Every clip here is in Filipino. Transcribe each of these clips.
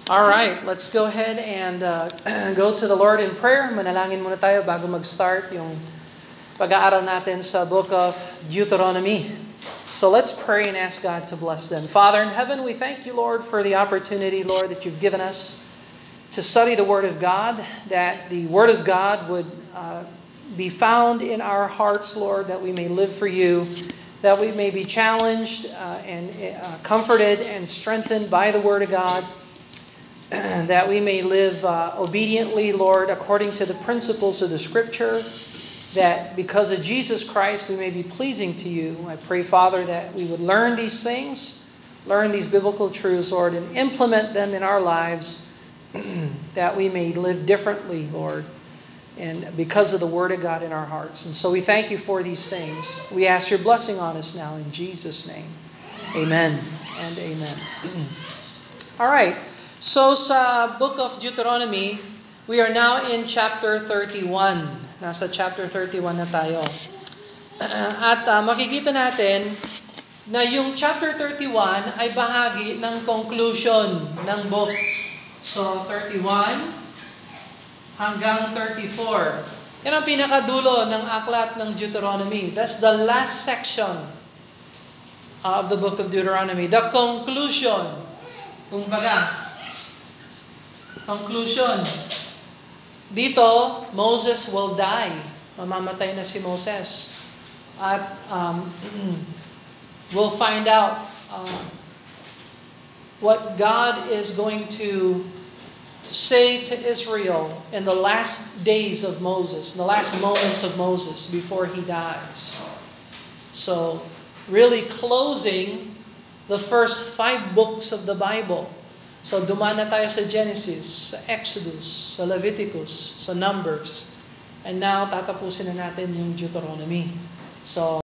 All right, let's go ahead and go to the Lord in prayer. Manalangin muna tayo bago mag-start yung pag-aaral natin sa book of Deuteronomy. So let's pray and ask God to bless them. Father in heaven, we thank you, Lord, for the opportunity, Lord, that you've given us to study the Word of God, that the Word of God would be found in our hearts, Lord, that we may live for you, that we may be challenged and comforted and strengthened by the Word of God, that we may live obediently, Lord, according to the principles of the Scripture, that because of Jesus Christ we may be pleasing to you. I pray, Father, that we would learn these things, learn these biblical truths, Lord, and implement them in our lives, that we may live differently, Lord, and because of the Word of God in our hearts. And so we thank you for these things. We ask your blessing on us now in Jesus' name. Amen and amen. All right. So sa book of Deuteronomy, we are now in chapter 31. Nasa chapter 31 na tayo. At makikita natin na yung chapter 31 ay bahagi ng conclusion ng book. So 31 hanggang 34. Yan ang pinakadulo ng aklat ng Deuteronomy. That's the last section of the book of Deuteronomy. The conclusion. Kumbaga, conclusion. Dito, Moses will die. Mamamatay na si Moses. At we'll find out what God is going to say to Israel in the last days of Moses, the last moments of Moses before he dies. So, really closing the first 5 books of the Bible. So dumaan na tayo sa Genesis, sa Exodus, sa Leviticus, sa Numbers. And now, tatapusin na natin yung Deuteronomy. So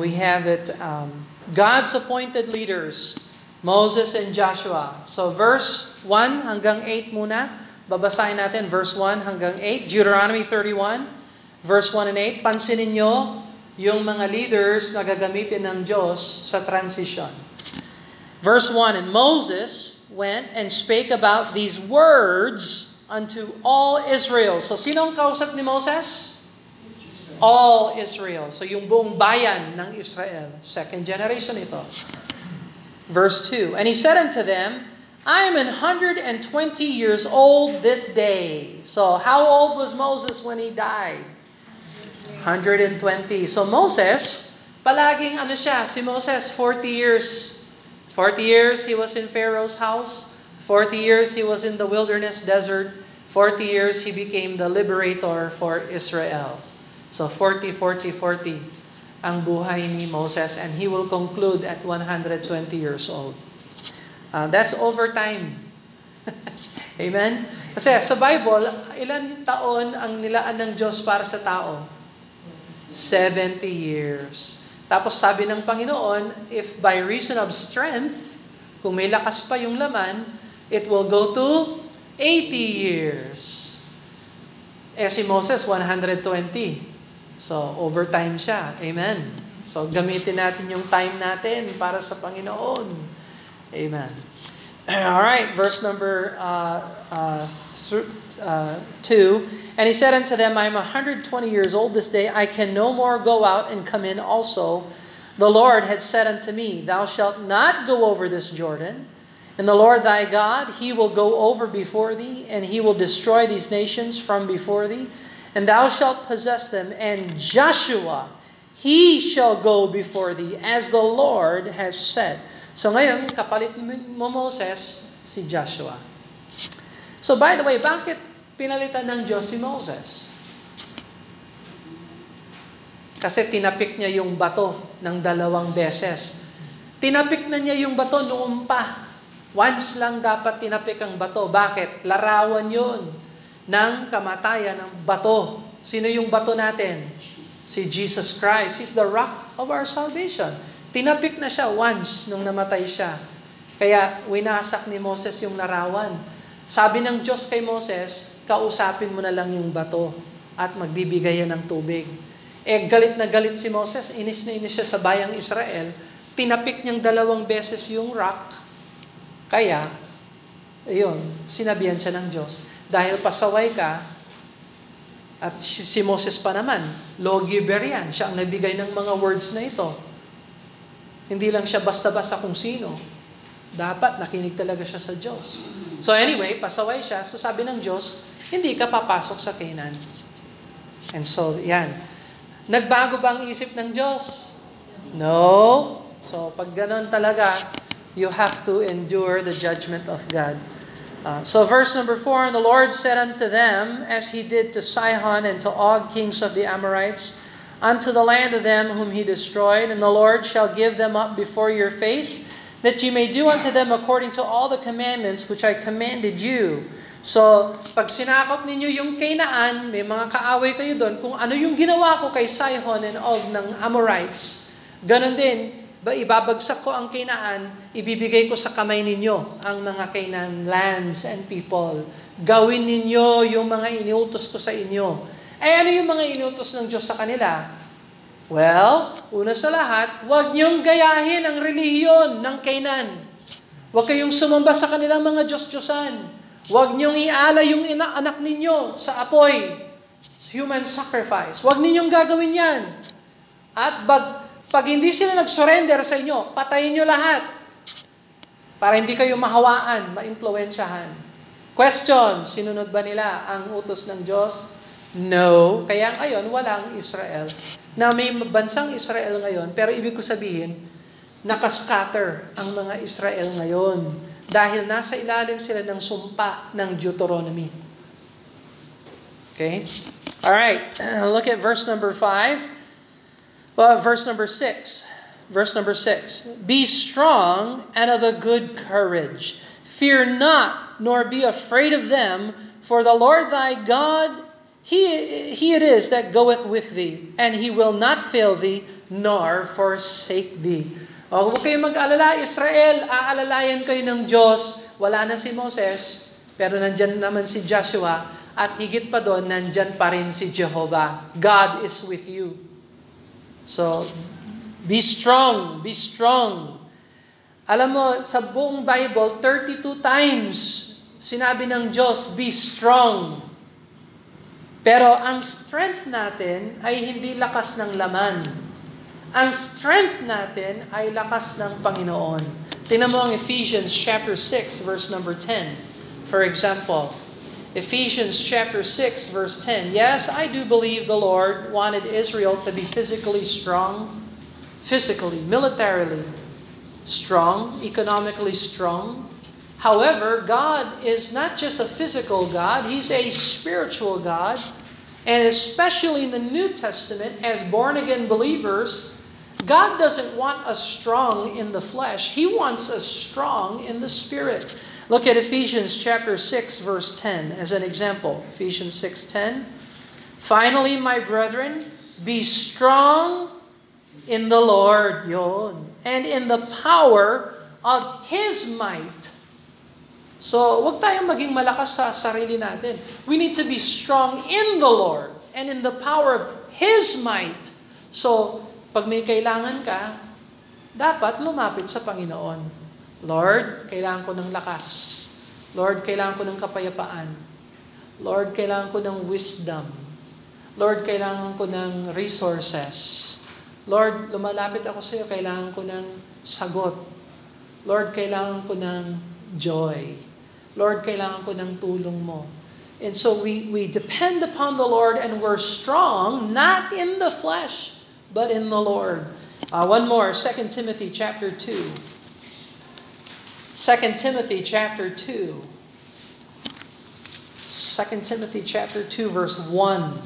we have it, God's appointed leaders, Moses and Joshua. So verse 1 hanggang 8 muna. Babasahin natin verse 1 hanggang 8. Deuteronomy 31, verse 1 and 8. Pansinin nyo yung mga leaders na gagamitin ng Diyos sa transition. Verse 1, and Moses went and spake about these words unto all Israel. So sino ang kausap ni Moses? All Israel. So yung buong bayan ng Israel. Second generation ito. Verse 2, and he said unto them, I am 120 years old this day. So how old was Moses when he died? 120. So Moses, palaging si Moses, 40 years. 40 years he was in Pharaoh's house. 40 years he was in the wilderness desert. 40 years he became the liberator for Israel. So 40 ang buhay ni Moses, and he will conclude at 120 years old. That's overtime. Amen? Kasi sa Bible, ilan taon ang nilaan ng Diyos para sa tao? 70 years. Tapos sabi ng Panginoon, if by reason of strength, kung may lakas pa yung laman, it will go to 80 years. Si Moses, 120. So, overtime siya. Amen. So, gamitin natin yung time natin para sa Panginoon. Amen. Alright, verse number 2. And he said unto them, I am 120 years old this day. I can no more go out and come in also. The Lord had said unto me, Thou shalt not go over this Jordan. And the Lord thy God, He will go over before thee, and He will destroy these nations from before thee. And thou shalt possess them. And Joshua, he shall go before thee, as the Lord has said. So ngayon, kapalit mo Moses, si Joshua. So by the way, bakit pinalitan ng Diyos si Moses? Kasi tinapik niya yung bato ng 2 beses. Tinapik na niya yung bato noon pa. Once lang dapat tinapik ang bato. Bakit? Larawan yun ng kamatayan ng bato. Sino yung bato natin? Si Jesus Christ. He's the rock of our salvation. Tinapik na siya once nung namatay siya. Kaya winasak ni Moses yung larawan. Sabi ng Diyos kay Moses, kausapin mo na lang yung bato at magbibigay yan ng tubig. Galit na galit si Moses, inis na inis siya sa bayang Israel, tinapik niyang 2 beses yung rock. Kaya, sinabihan siya ng Diyos, dahil pasaway ka, at si Moses pa naman, lawgiver yan, siya ang nagbigay ng mga words na ito. Hindi lang siya basta-basta kung sino. Dapat nakinig talaga siya sa Diyos. So anyway, pasaway siya. So sabi ng Diyos, hindi ka papasok sa Canaan. And so, yan. Nagbago ba ang isip ng Diyos? No. So pag ganon talaga, you have to endure the judgment of God. So verse number 4, And the Lord said unto them, as He did to Sihon and to Og, kings of the Amorites, unto the land of them whom He destroyed, and the Lord shall give them up before your face, that ye may do unto them according to all the commandments which I commanded you. So, pag sinakop ninyo yung Canaan, may mga kaaway kayo doon, kung ano yung ginawa ko kay Sihon and Og ng Amorites, ganun din, ibabagsak ko ang Canaan, ibibigay ko sa kamay ninyo ang mga Canaan lands and people. Gawin ninyo yung mga iniutos ko sa inyo. Ano yung mga inutos ng Diyos sa kanila? Well, una sa lahat, huwag niyong gayahin ang relihiyon ng Canaan. Huwag kayong sumamba sa kanilang mga Diyos-Diyosan. Huwag niyong iala yung anak ninyo sa apoy, human sacrifice. Huwag ninyong gagawin yan. At pag hindi sila nag-surrender sa inyo, patayin nyo lahat para hindi kayo mahawaan, maimpluwensyahan. Question, sinunod ba nila ang utos ng Diyos? No. Kaya ngayon, walang Israel. Na may bansang Israel ngayon, pero ibig ko sabihin, nakascatter ang mga Israel ngayon dahil nasa ilalim sila ng sumpa ng Deuteronomy. Okay? Alright, look at verse number 5. Verse number 6. Verse number 6. Be strong and of a good courage. Fear not, nor be afraid of them, for the Lord thy God, He it is that goeth with thee, and He will not fail thee, nor forsake thee. O, huwag kayong mag-alala, Israel, aalalayan kayo ng Diyos. Wala na si Moses, pero nandyan naman si Joshua, at higit pa doon, nandyan pa rin si Jehovah. God is with you. So, be strong, be strong. Alam mo, sa buong Bible, 32 times sinabi ng Diyos, be strong. Pero ang strength natin ay hindi lakas ng laman. Ang strength natin ay lakas ng Panginoon. Tingnan mo ang Ephesians chapter 6, verse number 10. For example, Ephesians chapter 6, verse 10. Yes, I do believe the Lord wanted Israel to be physically strong, militarily strong, economically strong. However, God is not just a physical God, He's a spiritual God. And especially in the New Testament, as born-again believers, God doesn't want us strong in the flesh. He wants us strong in the Spirit. Look at Ephesians chapter 6, verse 10 as an example. Ephesians 6:10. Finally, my brethren, be strong in the Lord, and in the power of His might. So, wag tayong maging malakas sa sarili natin. We need to be strong in the Lord and in the power of His might. So, pag may kailangan ka, dapat lumapit sa Panginoon. Lord, kailangan ko ng lakas. Lord, kailangan ko ng kapayapaan. Lord, kailangan ko ng wisdom. Lord, kailangan ko ng resources. Lord, lumalapit ako sa iyo, kailangan ko ng sagot. Lord, kailangan ko ng joy. Lord, kailangan ko ng tulong mo. And so we depend upon the Lord and we're strong, not in the flesh, but in the Lord. One more, 2 Timothy chapter 2. 2 Timothy chapter 2. 2 Timothy chapter 2 verse 1.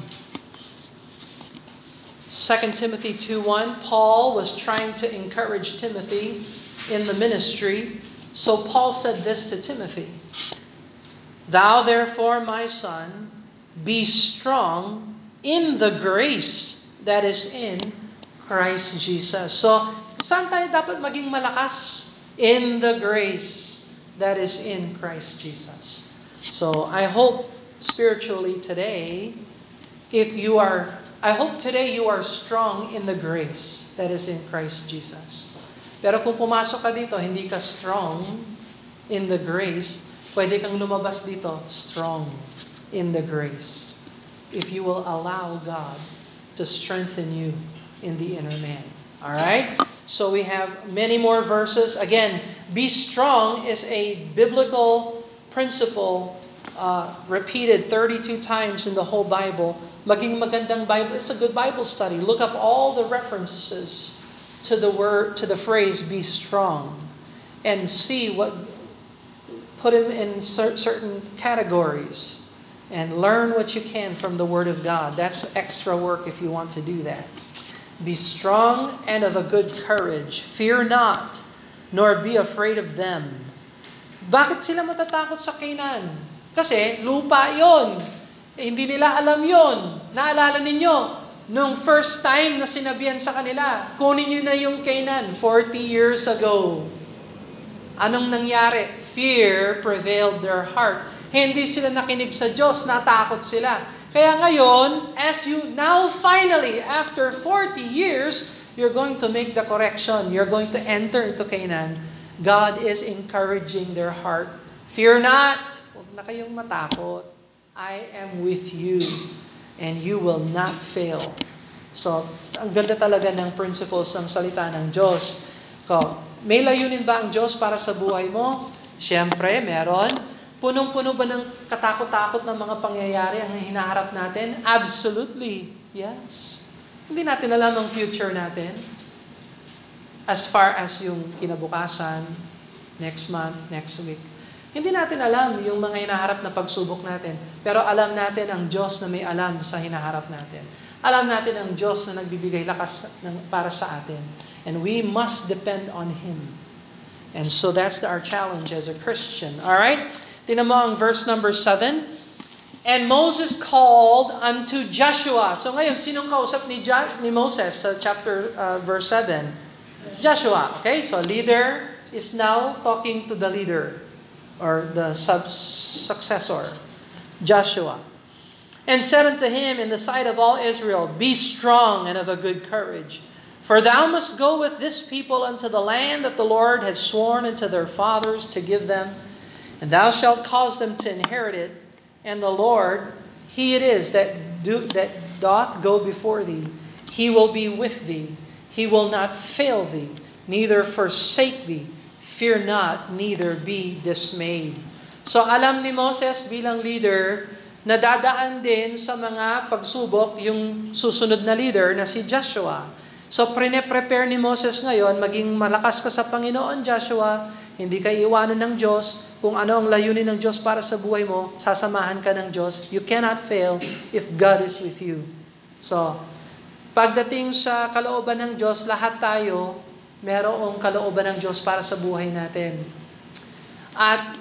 2 Timothy 2:1, Paul was trying to encourage Timothy in the ministry. So Paul said this to Timothy, Thou therefore, my son, be strong in the grace that is in Christ Jesus. So, saan tayo dapat maging malakas? In the grace that is in Christ Jesus. So, I hope spiritually today, I hope today you are strong in the grace that is in Christ Jesus. Pero kung pumasok ka dito, hindi ka strong in the grace, pwede kang lumabas dito, strong in the grace. If you will allow God to strengthen you in the inner man. Alright? So we have many more verses. Again, be strong is a biblical principle repeated 32 times in the whole Bible. Maging magandang Bible, it's a good Bible study. Look up all the references to the word, to the phrase, be strong. And see put them in certain categories. And learn what you can from the Word of God. That's extra work if you want to do that. Be strong and of a good courage. Fear not, nor be afraid of them. Bakit sila matatakot sa Canaan? Kasi lupa yon. Hindi nila alam yon. Naalala ninyo, nung first time na sinabihan sa kanila, kunin nyo na yung Canaan 40 years ago. Anong nangyari? Fear prevailed their heart. Hindi sila nakinig sa Diyos, natakot sila. Kaya ngayon, as you now finally, after 40 years, you're going to make the correction. You're going to enter into Canaan. God is encouraging their heart. Fear not. Huwag na kayong matakot. I am with you and you will not fail. So, ang ganda talaga ng principles ng salita ng Diyos. May layunin ba ang Diyos para sa buhay mo? Siyempre, meron. Punong-puno ba ng katakot-takot ng mga pangyayari ang hinaharap natin? Absolutely, yes. Hindi natin alam ang future natin. As far as yung kinabukasan, next month, next week. Hindi natin alam yung mga hinaharap na pagsubok natin. Pero alam natin ang Diyos na may alam sa hinaharap natin. Alam natin ang Diyos na nagbibigay lakas para sa atin. And we must depend on Him. And so that's our challenge as a Christian. Alright? Tingnan mo ang verse number 7. And Moses called unto Joshua. So ngayon, sinong kausap ni Moses sa verse 7? Joshua. Okay, so leader is now talking to the leader or the successor, Joshua. And said unto him in the sight of all Israel, Be strong and of a good courage. For thou must go with this people unto the land that the Lord had sworn unto their fathers to give them, and thou shalt cause them to inherit it. And the Lord, He it is that doth go before thee. He will be with thee. He will not fail thee, neither forsake thee. Fear not, neither be dismayed. So alam ni Moses bilang leader na dadaan din sa mga pagsubok yung susunod na leader na si Joshua. So prepare ni Moses ngayon, maging malakas ka sa Panginoon, Joshua. Hindi ka iwanan ng Diyos. Kung ano ang layunin ng Diyos para sa buhay mo, sasamahan ka ng Diyos. You cannot fail if God is with you. So, pagdating sa kalooban ng Diyos, lahat tayo, merong kalooban ng Diyos para sa buhay natin. At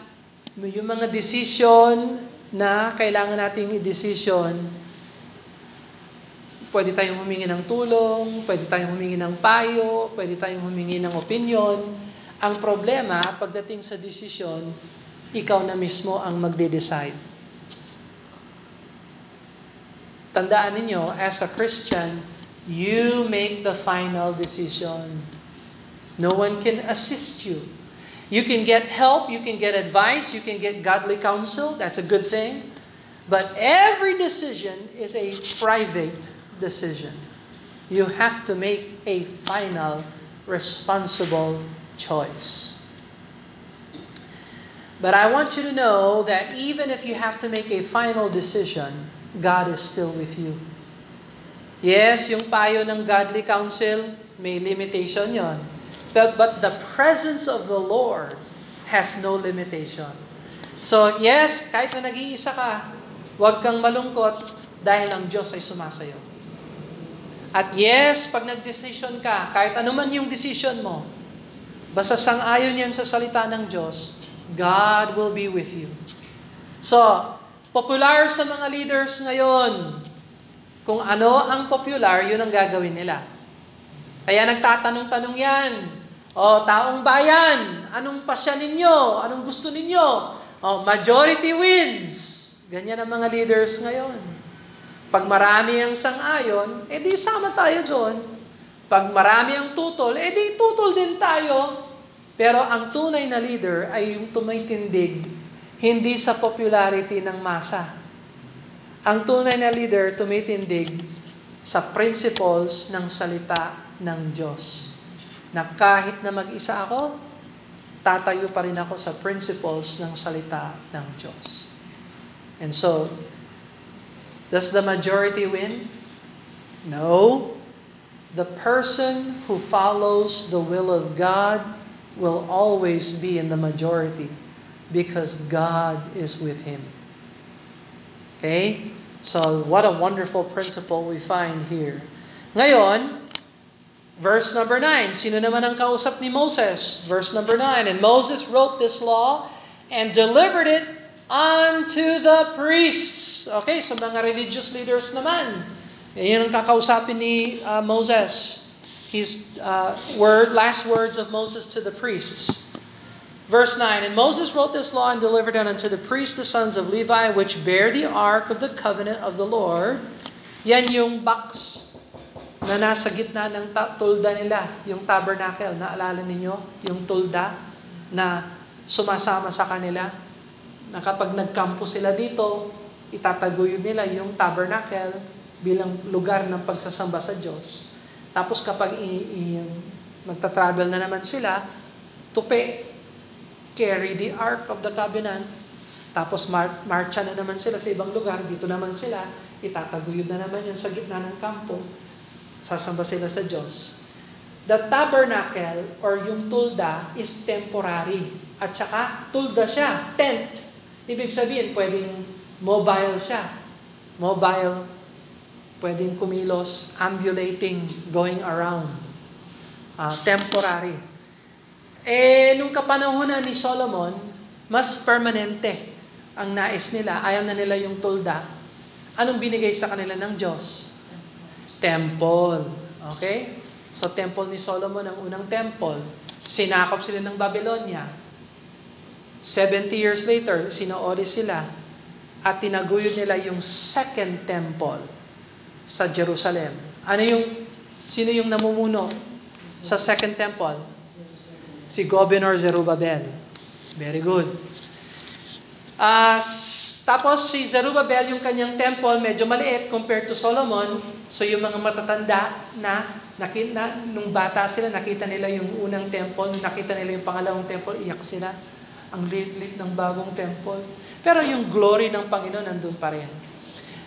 yung mga desisyon na kailangan nating i-desisyon, pwede tayong humingi ng tulong, pwede tayong humingi ng payo, pwede tayong humingi ng opinion. Ang problema, pagdating sa desisyon, ikaw na mismo ang magde-decide. Tandaan ninyo, as a Christian, you make the final decision. No one can assist you. You can get help, you can get advice, you can get godly counsel. That's a good thing. But every decision is a private decision. You have to make a final, responsible choice. But I want you to know that even if you have to make a final decision, God is still with you. Yes, yung payo ng godly counsel, may limitation yon. But the presence of the Lord has no limitation. So yes, kahit na nag-iisa ka, huwag kang malungkot dahil ang Diyos ay sumasayo. At yes, pag nag-decision ka, kahit anuman yung decision mo, basta sang-ayon yan sa salita ng Diyos, God will be with you. So, popular sa mga leaders ngayon, kung ano ang popular, yun ang gagawin nila. Kaya nagtatanong-tanong yan, taong bayan, anong pasya ninyo? Anong gusto ninyo? Majority wins. Ganyan ang mga leaders ngayon. Pag marami ang sang-ayon, edi sama tayo doon. Pag marami ang tutol, edi tutol din tayo. Pero ang tunay na leader ay yung tumitindig, hindi sa popularity ng masa. Ang tunay na leader tumitindig sa principles ng salita ng Diyos. Na kahit na mag-isa ako, tatayo pa rin ako sa principles ng salita ng Diyos. And so, does the majority win? No. The person who follows the will of God will always be in the majority because God is with him. Okay? So, what a wonderful principle we find here. Ngayon, verse number 9. Sino naman ang kausap ni Moses? Verse number 9. And Moses wrote this law and delivered it unto the priests. Okay, so mga religious leaders naman. Yan ang kakausapin ni Moses. His last words of Moses to the priests. Verse 9, And Moses wrote this law and delivered it unto the priests, the sons of Levi, which bear the ark of the covenant of the Lord. Yan yung box na nasa gitna ng tulda nila, yung tabernacle. Naalala ninyo? Yung tulda na sumasama sa kanila. Na kapag nagkampo sila dito, itataguyod nila yung tabernacle bilang lugar ng pagsasamba sa Diyos. Tapos kapag magta-travel na naman sila, carry the Ark of the Covenant. Tapos marcha na naman sila sa ibang lugar, dito naman sila, itataguyod na naman yan sa gitna ng kampo. Sasamba sila sa Diyos. The tabernacle or yung tulda is temporary. At saka tulda siya, tent. Ibig sabihin, pwedeng mobile siya. Mobile, pwedeng kumilos, ambulating, going around. Temporary. Nung kapanahonan ni Solomon, mas permanente. ang nais nila, ayaw na nila yung tulda, anong binigay sa kanila ng Diyos? Temple. Okay? So, temple ni Solomon, ang unang temple. Sinakop sila ng Babylonia. 70 years later, sinoori sila. At tinaguyod nila yung second temple sa Jerusalem. Sino yung namumuno sa second temple? Si Governor Zerubbabel. Very good. Tapos si Zerubbabel, yung kanyang temple, medyo maliit compared to Solomon. So yung mga matatanda nung bata sila, nakita nila yung unang temple, nung nakita nila yung pangalawang temple, iyak sila. Ang liit-liit ng bagong temple. Pero yung glory ng Panginoon nandun pa rin.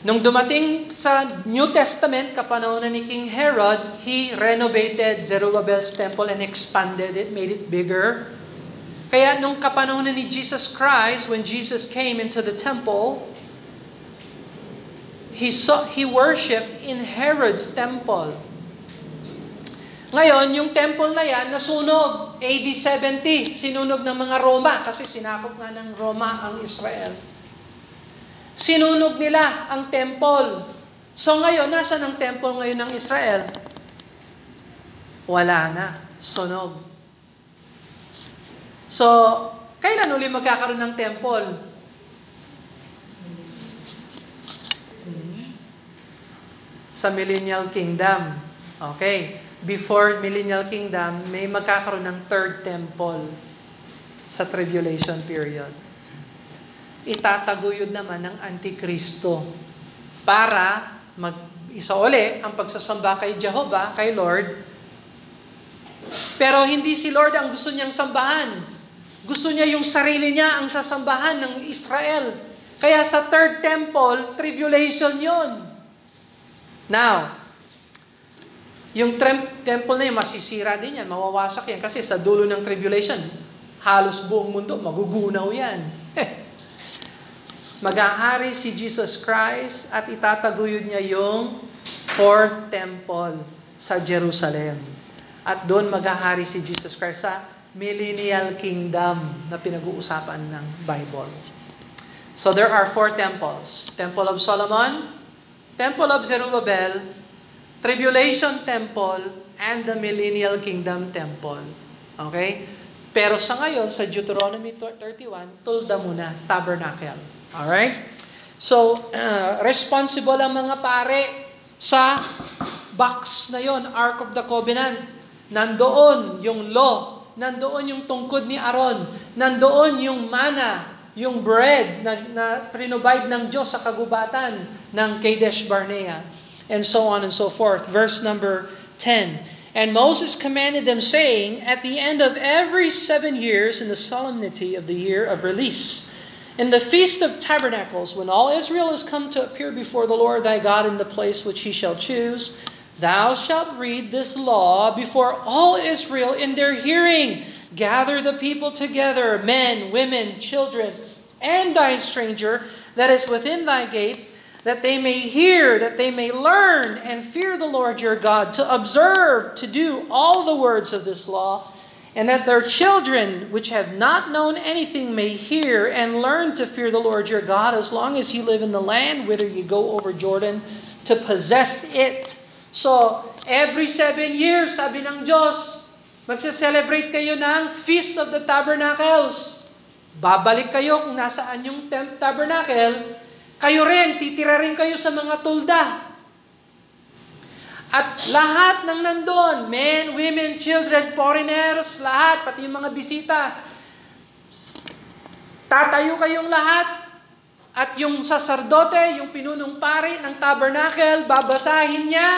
Nung dumating sa New Testament, kapanahonan ni King Herod, he renovated Zerubbabel's temple and expanded it, made it bigger. Kaya nung kapanahonan ni Jesus Christ, when Jesus came into the temple, he worshiped in Herod's temple. Ngayon, yung temple na yan, nasunog, AD 70, sinunog ng mga Roma, kasi sinakop nga ng Roma ang Israel. Sinunog nila ang temple. So ngayon, nasaan ang temple ngayon ng Israel? Wala na, sunog. So, kailan uli magkakaroon ng temple? Sa Millennial Kingdom. Okay. Before Millennial Kingdom, may magkakaroon ng third temple sa tribulation period. Itataguyod naman ng Antikristo para isa uli ang pagsasamba kay Jehovah, kay Lord. Pero hindi si Lord ang gusto niyang sambahan. Gusto niya yung sarili niya ang sasambahan ng Israel. Kaya sa third temple, tribulation yon. Now, yung temple na yun, masisira din yan, mawawasak yan. Kasi sa dulo ng tribulation, halos buong mundo, magugunaw yan. Mag-ahari si Jesus Christ at itataguyod niya yung fourth temple sa Jerusalem. At doon mag-ahari si Jesus Christ sa Millennial Kingdom na pinag-uusapan ng Bible. So there are 4 temples. Temple of Solomon, Temple of Zerubbabel, Tribulation Temple, and the Millennial Kingdom Temple. Okay? Pero sa ngayon, sa Deuteronomy 31, tulda muna, tabernacle. Alright? So, responsible ang mga pare sa box na yon, Ark of the Covenant. Nandoon yung law, nandoon yung tungkod ni Aaron, nandoon yung manna, yung bread na provide ng Diyos sa kagubatan ng Kadesh Barnea, and so on and so forth. Verse number 10. And Moses commanded them, saying, at the end of every 7 years in the solemnity of the year of release, in the Feast of Tabernacles, when all Israel is come to appear before the Lord thy God in the place which he shall choose, thou shalt read this law before all Israel in their hearing. Gather the people together, men, women, children, and thy stranger that is within thy gates, that they may hear, that they may learn, and fear the Lord your God, to observe, to do all the words of this law, and that their children, which have not known anything, may hear and learn to fear the Lord your God, as long as you live in the land whither you go over Jordan to possess it. So, every 7 years, sabi ng Diyos, magse-celebrate kayo ng Feast of the Tabernacles. Babalik kayo kung nasaan yung tabernacle, kayo rin, titira rin kayo sa mga tulda. At lahat ng nandun, men, women, children, foreigners, lahat, pati yung mga bisita, tatayo kayong lahat. At yung saserdote, yung pinunong pari ng tabernacle, babasahin niya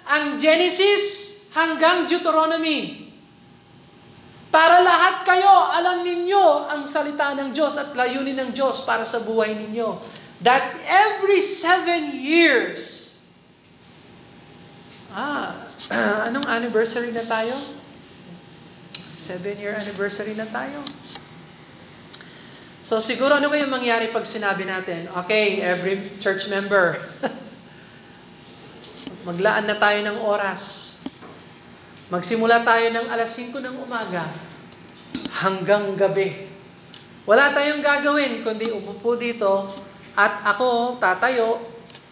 ang Genesis hanggang Deuteronomy. Para lahat kayo, alam ninyo ang salita ng Diyos at layunin ng Diyos para sa buhay ninyo. That every 7 years, anong anniversary na tayo? 7-year anniversary na tayo. So siguro ano kayong mangyari pag sinabi natin, okay, every church member, maglaan na tayo ng oras. Magsimula tayo ng alas 5 ng umaga hanggang gabi. Wala tayong gagawin kundi umupo dito at ako tatayo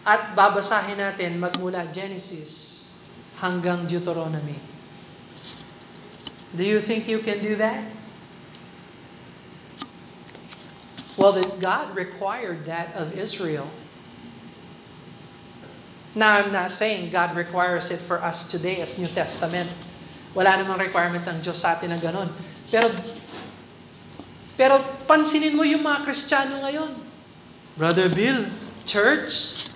at babasahin natin magmula Genesis hanggang Deuteronomy. Do you think you can do that? Well, God required that of Israel. Now, I'm not saying God requires it for us today as New Testament. Wala namang requirement ng Diyos sa atin na ganon. Pero pansinin mo yung mga Kristiyano ngayon. Brother Bill, church?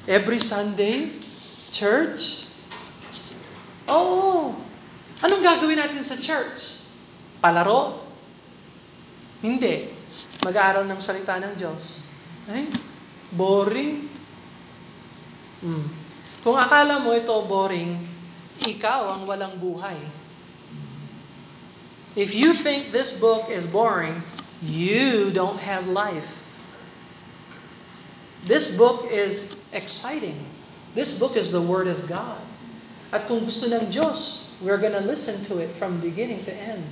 Every Sunday? Church? Oo. Anong gagawin natin sa church? Palaro? Hindi. Mag-aaral ng salita ng Diyos. Ay, boring. Kung akala mo ito boring, ikaw ang walang buhay. If you think this book is boring, you don't have life. This book is exciting. This book is the Word of God. At kung gusto ng Diyos, we're gonna listen to it from beginning to end.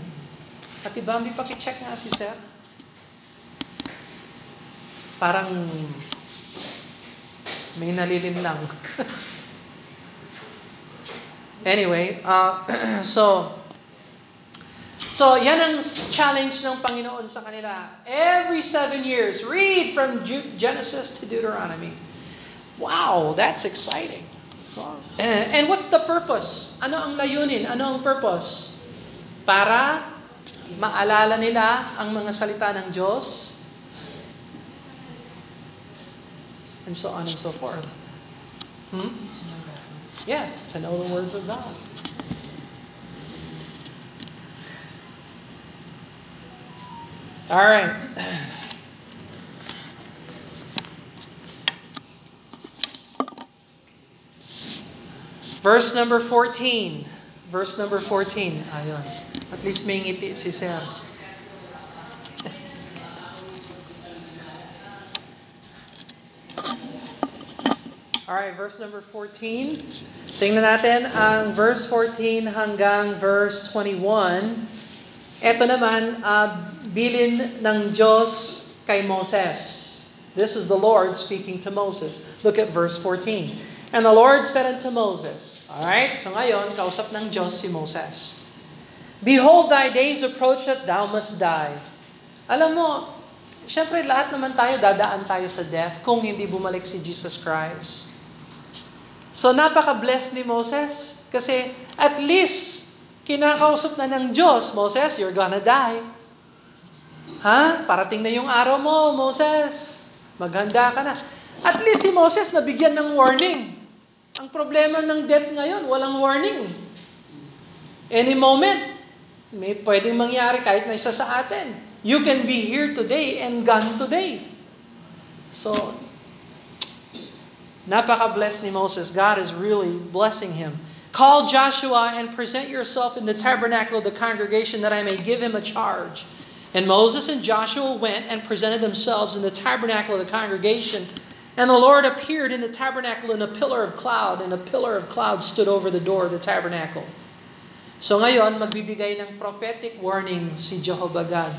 At Bambi, pakicheck nga si Sir. Parang may nalilim lang. Anyway, so yan ang challenge ng Panginoon sa kanila. Every 7 years, read from Genesis to Deuteronomy. Wow, that's exciting. And what's the purpose? Ano ang layunin? Ano ang purpose? Para maalala nila ang mga salita ng Diyos, and so on and so forth. Yeah, to know the words of God. All right. Verse number 14. Verse number 14. Ayun. At least may ngiti si Sir. Alright, verse number 14. Tingnan natin ang verse 14 hanggang verse 21. Ito naman, bilin ng Diyos kay Moses. This is the Lord speaking to Moses. Look at verse 14. And the Lord said unto Moses. Alright, so ngayon, kausap ng Diyos si Moses. Behold, thy days approach that thou must die. Alam mo, syempre lahat naman tayo, dadaan tayo sa death kung hindi bumalik si Jesus Christ. So napaka-blessed ni Moses kasi at least kinakausap na ng Diyos, Moses, you're gonna die. Parating na yung araw mo, Moses. Maghanda ka na. At least si Moses nabigyan ng warning. Ang problema ng death ngayon, walang warning. Any moment, may pwedeng mangyari kahit na isa sa atin. You can be here today and gone today. So, napaka-blessed ni Moses. God is really blessing him. Call Joshua and present yourself in the tabernacle of the congregation that I may give him a charge. And Moses and Joshua went and presented themselves in the tabernacle of the congregation. And the Lord appeared in the tabernacle in a pillar of cloud, and a pillar of cloud stood over the door of the tabernacle. So ngayon, magbibigay ng prophetic warning si Jehovah God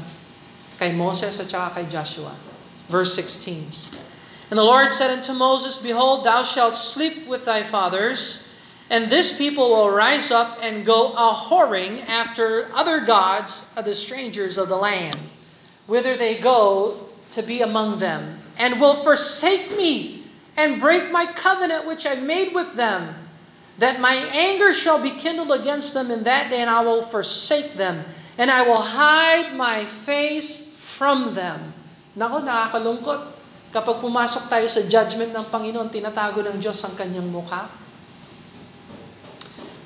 kay Moses at saka kay Joshua. Verse 16. And the Lord said unto Moses, Behold, thou shalt sleep with thy fathers, and this people will rise up and go a-whoring after other gods of the strangers of the land, whither they go to be among them, and will forsake me, and break my covenant which I made with them, that my anger shall be kindled against them in that day, and I will forsake them, and I will hide my face from them. Nako, nakakalungkot. Kapag pumasok tayo sa judgment ng Panginoon, tinatago ng Diyos ang kanyang mukha.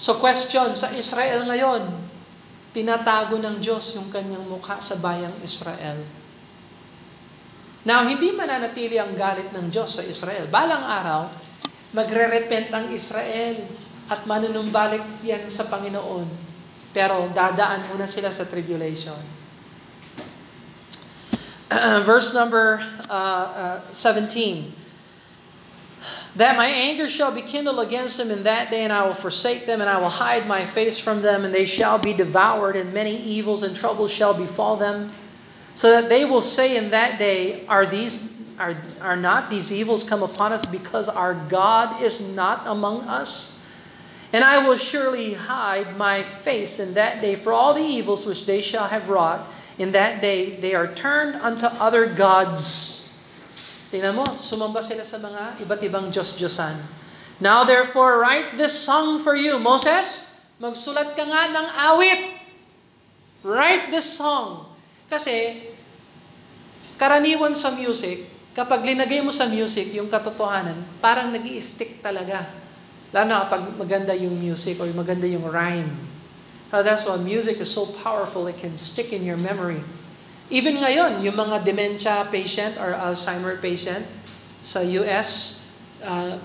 So question, sa Israel ngayon, tinatago ng Diyos yung kanyang mukha sa bayang Israel. Now, hindi mananatili ang galit ng Diyos sa Israel. Balang araw, magre-repent ang Israel at manunumbalik yan sa Panginoon. Pero dadaan muna sila sa tribulation. Verse number 17. That my anger shall be kindled against them in that day, and I will forsake them, and I will hide my face from them, and they shall be devoured, and many evils and troubles shall befall them. so that they will say in that day, are not these evils come upon us because our God is not among us? And I will surely hide my face in that day for all the evils which they shall have wrought. In that day, they are turned unto other gods. Tingnan mo, sumamba sila sa mga iba't ibang Diyos-Diyosan. Now therefore, write this song for you. Moses, magsulat ka nga ng awit. Write this song. Kasi, karaniwan sa music, kapag linagay mo sa music yung katotohanan, parang nag-i-stick talaga. Lalo na kapag maganda yung music or maganda yung rhyme. That's why music is so powerful, it can stick in your memory. Even ngayon, yung mga dementia patient or Alzheimer patient sa US,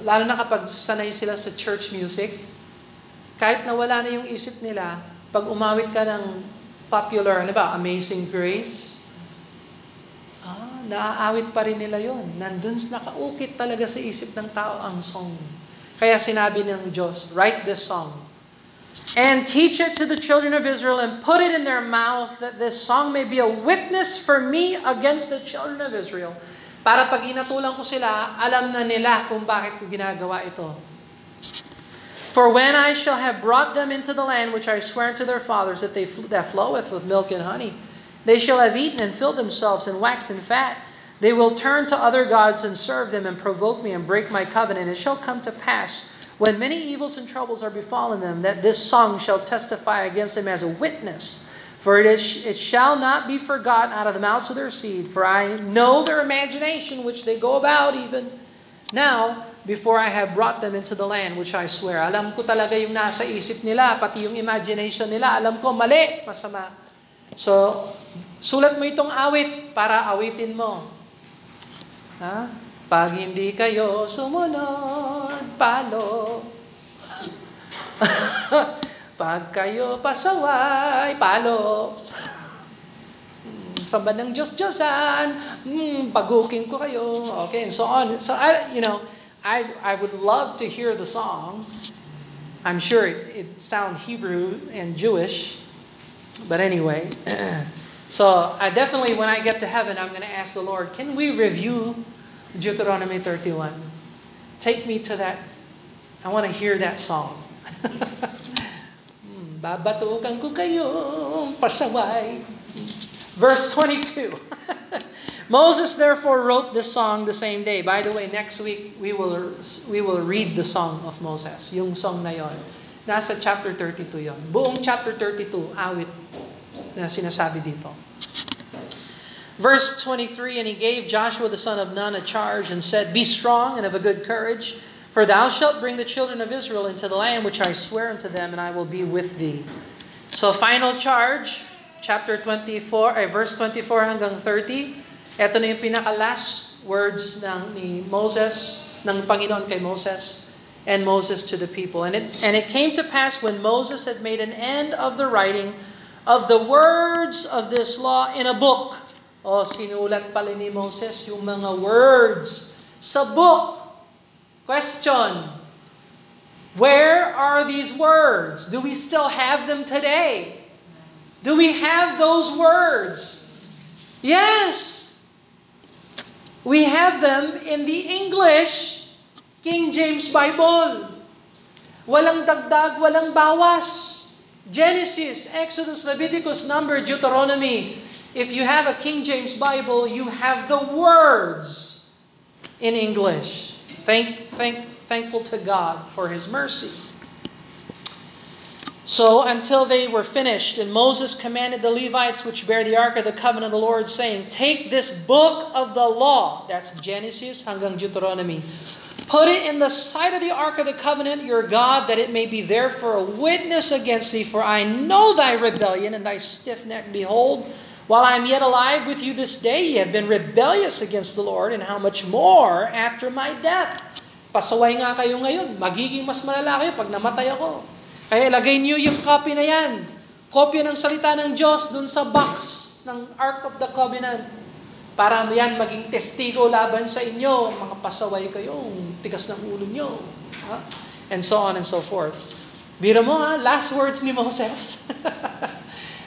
lalo na kapag sanay sila sa church music, kahit nawala na yung isip nila, pag umawit ka ng popular, ano ba, Amazing Grace, naaawit pa rin nila yon. Nandun, nakaukit talaga sa isip ng tao ang song. Kaya sinabi ng Diyos, write this song. And teach it to the children of Israel and put it in their mouth that this song may be a witness for me against the children of Israel. Para pag inatulang ko sila, alam na nila kung bakit ko ginagawa ito. For when I shall have brought them into the land which I swear to their fathers that floweth with milk and honey, they shall have eaten and filled themselves and waxed fat. They will turn to other gods and serve them and provoke me and break my covenant. It shall come to pass when many evils and troubles are befallen them that this song shall testify against them as a witness. For it shall not be forgotten out of the mouths of their seed. For I know their imagination which they go about even now before I have brought them into the land which I swear. Alam ko talaga yung nasa isip nila, pati yung imagination nila. Alam ko, mali, masama. So, sulat mo itong awit para awitin mo. Pag hindi kayo sumunod, palo. Pag kayo pasaway, palo. Samba ng Diyos-Diyosan, pagukin ko kayo. Okay, and so on. So, I would love to hear the song. I'm sure it sounds Hebrew and Jewish. But anyway, so I definitely, when I get to heaven, I'm going to ask the Lord, can we review Deuteronomy 31? Take me to that. I want to hear that song. Babatukan ko kayo, pasaway. Verse 22. Moses therefore wrote this song the same day. By the way, next week we will read the song of Moses. Yung song na yon. Nasa chapter 32 yon. Buong chapter 32, awit na sinasabi dito. Verse 23, and he gave Joshua the son of Nun a charge and said, be strong and of a good courage, for thou shalt bring the children of Israel into the land which I swear unto them, and I will be with thee. So final charge, chapter 24, verse 24 hanggang 30. Ito na yung pinaka-last words ni Moses, ng Panginoon kay Moses, and Moses to the people. And it came to pass when Moses had made an end of the writing of the words of this law in a book. Sinulat pala ni Moses yung mga words sa book. Question, where are these words? Do we still have them today? Do we have those words? Yes. We have them in the English King James Bible. Walang dagdag, walang bawas. Genesis, Exodus, Leviticus, Number, Deuteronomy. If you have a King James Bible, you have the words in English. Thankful to God for His mercy. So until they were finished, and Moses commanded the Levites which bear the ark of the covenant of the Lord, saying, take this book of the law, that's Genesis hanggang Deuteronomy, put it in the sight of the ark of the covenant, your God, that it may be there for a witness against thee, for I know thy rebellion and thy stiff neck. Behold, while I am yet alive with you this day, ye have been rebellious against the Lord, and how much more after my death? Pasaway nga kayo ngayon, magiging mas malala kayo pag namatay ako. Kaya ilagay niyo yung copy na yan. Kopya ng salita ng Diyos dun sa box ng Ark of the Covenant. Para yan maging testigo laban sa inyo. Mga pasaway kayo, tigas ng ulo nyo. And so on and so forth. Biro mo last words ni Moses.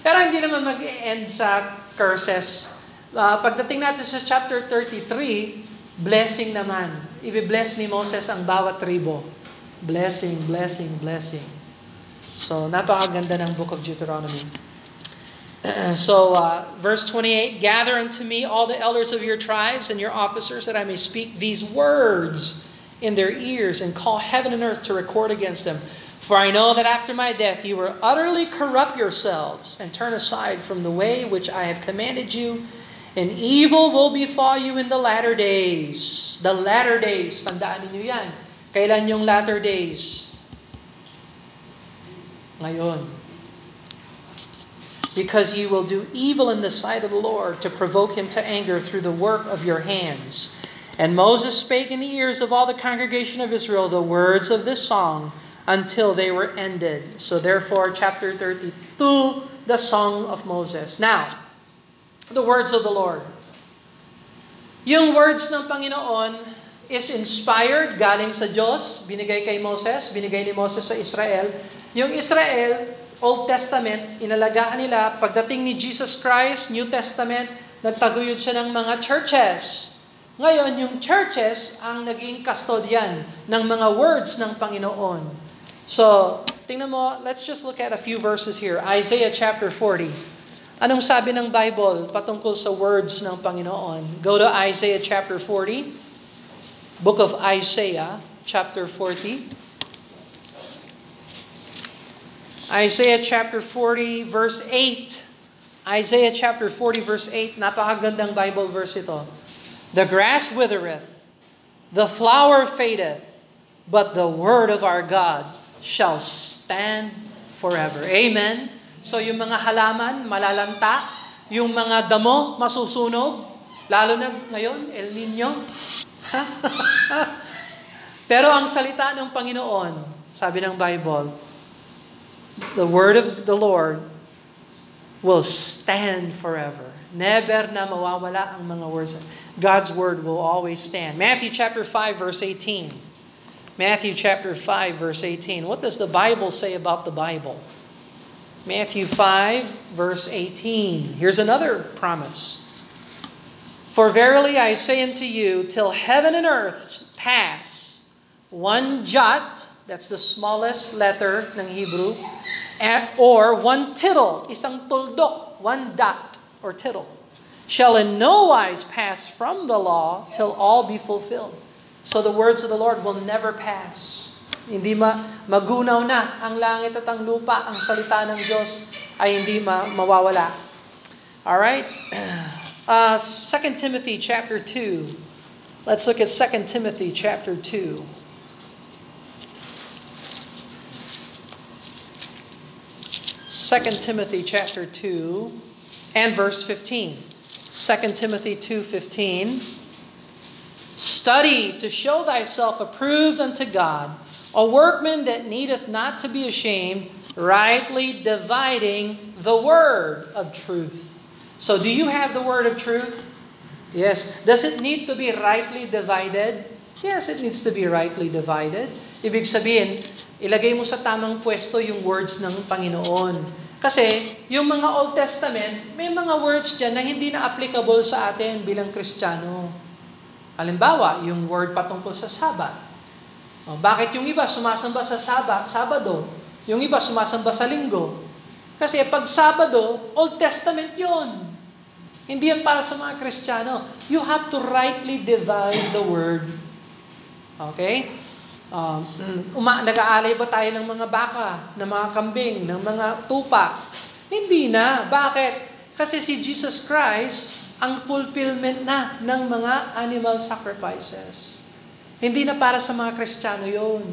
Pero hindi naman mag-end sa curses. Pagdating natin sa chapter 33, blessing naman. Ibi-bless ni Moses ang bawat tribo. Blessing, blessing, blessing. So, napakaganda ng book of Deuteronomy. So, verse 28, gather unto me all the elders of your tribes and your officers, that I may speak these words in their ears and call heaven and earth to record against them. For I know that after my death you will utterly corrupt yourselves and turn aside from the way which I have commanded you, and evil will befall you in the latter days. The latter days, tandaan niyo yan. Kailan yung latter days? Ngayon. Because you will do evil in the sight of the Lord to provoke him to anger through the work of your hands. And Moses spake in the ears of all the congregation of Israel the words of this song until they were ended. So therefore, chapter 32, the song of Moses. Now, the words of the Lord. Yung words ng Panginoon is inspired, galing sa Diyos, binigay kay Moses, binigay ni Moses sa Israel. Yung Israel, Old Testament, inalagaan nila. Pagdating ni Jesus Christ, New Testament, nagtaguyod siya ng mga churches. Ngayon, yung churches ang naging custodian ng mga words ng Panginoon. So, tingnan mo, let's just look at a few verses here. Isaiah chapter 40. Anong sabi ng Bible patungkol sa words ng Panginoon? Go to Isaiah chapter 40. Book of Isaiah chapter 40. Isaiah chapter 40 verse 8. Isaiah chapter 40 verse 8. Napakagandang Bible verse ito. The grass withereth, the flower fadeth, but the word of our God shall stand forever. Amen. So yung mga halaman malalanta, yung mga damo masusunog, lalo na ngayon, El Nino. Pero ang salita ng Panginoon, sabi ng Bible, the word of the Lord will stand forever. Never na mawawala ang mga words. God's word will always stand. Matthew chapter 5 verse 18. Matthew chapter 5 verse 18. What does the Bible say about the Bible? Matthew 5 verse 18. Here's another promise. For verily I say unto you, till heaven and earth pass, one jot, that's the smallest letter ng Hebrew, or one tittle, isang tuldok, one dot or tittle, shall in no wise pass from the law till all be fulfilled. So the words of the Lord will never pass. Hindi magunaw na ang langit at ang lupa, ang salita ng Diyos ay hindi mawawala. Alright? 2 Timothy chapter 2. Let's look at 2 Timothy chapter 2. 2 Timothy chapter 2 and verse 15. 2 Timothy 2:15. Study to show thyself approved unto God, a workman that needeth not to be ashamed, rightly dividing the word of truth. So do you have the word of truth? Yes. Does it need to be rightly divided? Yes, it needs to be rightly divided. Ibig sabihin, ilagay mo sa tamang pwesto yung words ng Panginoon. Kasi yung mga Old Testament, may mga words dyan na hindi na applicable sa atin bilang Kristiyano. Halimbawa, yung word patungkol sa Sabat. Bakit yung iba sumasamba sa Sabado? Yung iba sumasamba sa Linggo? Kasi pag Sabado, Old Testament yon. Hindi yan para sa mga Kristiyano. You have to rightly divide the word. Okay? Nag-aalay ba tayo ng mga baka, ng mga kambing, ng mga tupa? Hindi na. Bakit? Kasi si Jesus Christ ang fulfillment na ng mga animal sacrifices. Hindi na para sa mga Kristiyano yon.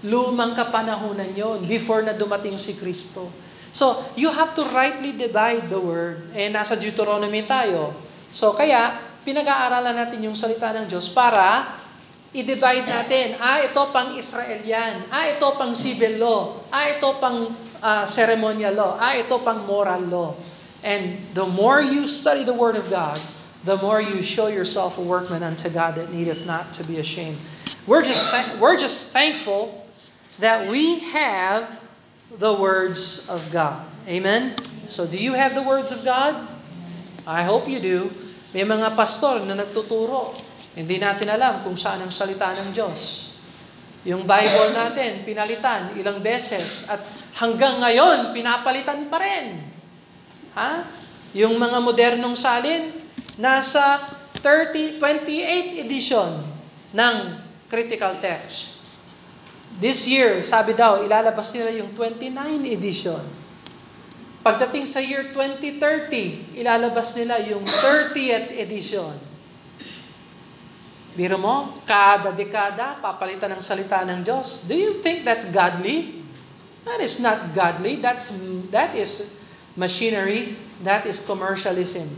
Lumang kapanahunan yon before na dumating si Kristo. So, you have to rightly divide the word. Nasa Deuteronomy tayo. So, kaya, pinag-aaralan natin yung salita ng Diyos para i-divide natin. Ito pang Israel yan. Ito pang civil law. Ito pang ceremonial law. Ito pang moral law. And the more you study the Word of God, the more you show yourself a workman unto God that needeth not to be ashamed. We're just thankful that we have the words of God. Amen? So do you have the words of God? I hope you do. May mga pastor na nagtuturo. Hindi natin alam kung saan ang salita ng Diyos. Yung Bible natin, pinalitan ilang beses at hanggang ngayon, pinapalitan pa rin. Ha? Yung mga modernong salin, nasa 28 edition ng critical text. This year, sabi daw, ilalabas nila yung 29 edition. Pagdating sa year 2030, ilalabas nila yung 30th edition. Biro mo, kada dekada, papalitan ng salita ng Diyos. Do you think that's godly? That is not godly. That is machinery. That is commercialism.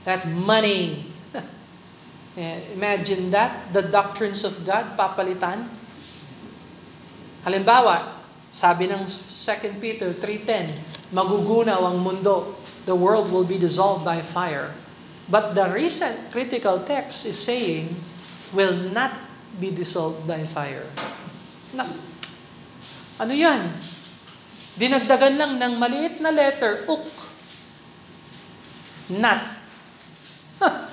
That's money. Imagine that, the doctrines of God, papalitan. Halimbawa, sabi ng 2 Peter 3:10, magugunaw ang mundo. The world will be dissolved by fire. But the recent critical text is saying, will not be dissolved by fire. Na, ano yan? Dinagdagan lang ng maliit na letter, uk. Not. Huh.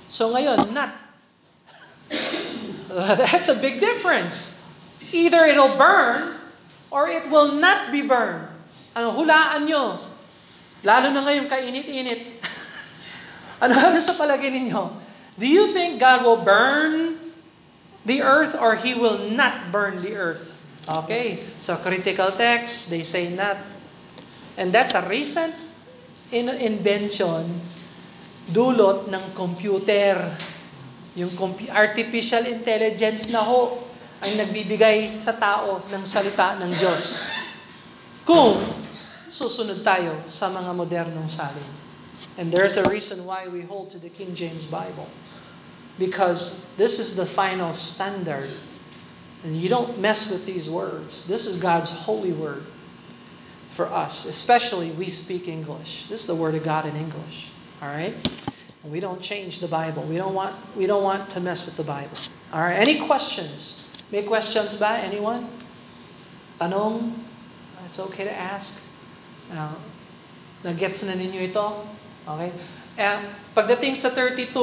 So ngayon, not. That's a big difference. Either it'll burn, or it will not be burned. Ano, hulaan nyo. Lalo na ngayon, kainit-init. Ano sa palagay ninyo? Do you think God will burn the earth or He will not burn the earth? Okay, so critical text, they say not. And that's a recent invention, dulot ng computer. Yung artificial intelligence na ho, ay nagbibigay sa tao ng salita ng Diyos. Kung susunod tayo sa mga modernong salin. And there's a reason why we hold to the King James Bible. Because this is the final standard. And you don't mess with these words. This is God's holy word for us. Especially we speak English. This is the word of God in English. All right? And we don't change the Bible. We don't want to mess with the Bible. All right? Any questions? May questions ba? Anyone? Tanong? It's okay to ask. Nag-gets na ninyo ito? Okay? Pagdating sa 32,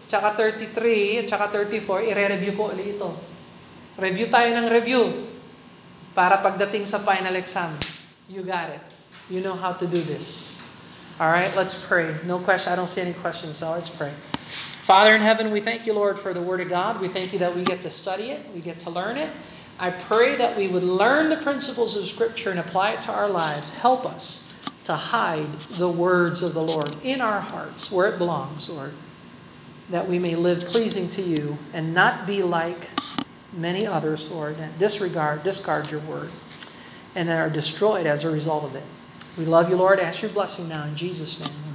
tsaka 33, tsaka 34, i-review ko ulit ito. Review tayo ng review. Para pagdating sa final exam, you got it. You know how to do this. Alright, let's pray. No question. I don't see any questions, so let's pray. Father in heaven, we thank you, Lord, for the Word of God. We thank you that we get to study it. We get to learn it. I pray that we would learn the principles of Scripture and apply it to our lives. Help us to hide the words of the Lord in our hearts where it belongs, Lord, that we may live pleasing to you and not be like many others, Lord, that discard your word and are destroyed as a result of it. We love you, Lord. I ask your blessing now in Jesus' name.